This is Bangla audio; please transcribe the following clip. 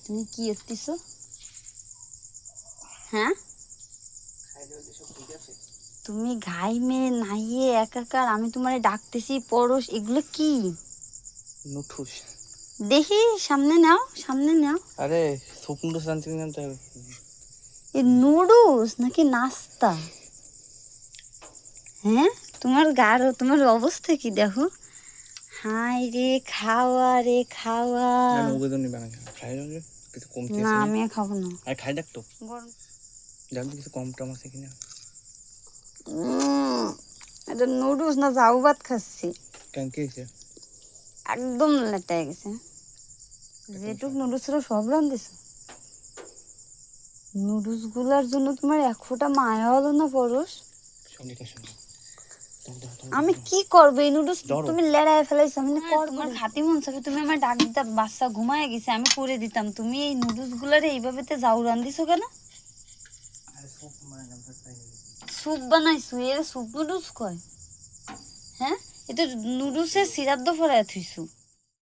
তুমি কি এত্তিছো? হ্যাঁ, তুমি ঘাই মেয়ে নাইয়ে একাকার, আমি তোমারে ডাকতেছি পরশ, এগুলো কি? নুঠুস। দেখি, সামনে নাও, সামনে নাও। আরে সুপ নুডলস আনতে নিতে এ নুডলস নাকি নাস্তা? হ্যাঁ, তোমার অবস্থা কি দেখো। হাই রে খাওয়া রে খাওয়া। আমি ওগুলো নিবা না, খাই না কিছু কমতি না, আছে না? আমি খাবো না। আর খাই দেখ তো, গরম। জানতো কিছু কম টম আছে কিনা। এটা নুডলস না, জাউ ভাত খাচ্ছি। কেন কি হয়েছে? একদম লেটায় গেছে। যেটুক নুডলস ছিল সব রান্ধিস। নুডলস গুলার জন্য তোমার এক ফোঁটা মায়া হলো না পরশ? সঙ্গীতা সঙ্গীত আমি কি করবো এই নুডলস? ধরো। তুমি লেড়ায় ফেলাইছো, আমি তোমার খাতি মন চাবে, তুমি আমার ডাক দিতা, বাচ্চা ঘুমায় গেছে, আমি করে দিতাম। তুমি এই নুডলস গুলারে এইভাবে যাও রান্ধিছো কেন? স্যুপ বানাইছো? এর স্যুপ নুডলস কয়? হ্যাঁ, এটা নুডলসের সিরাদ্দ ফরায় থুইছো।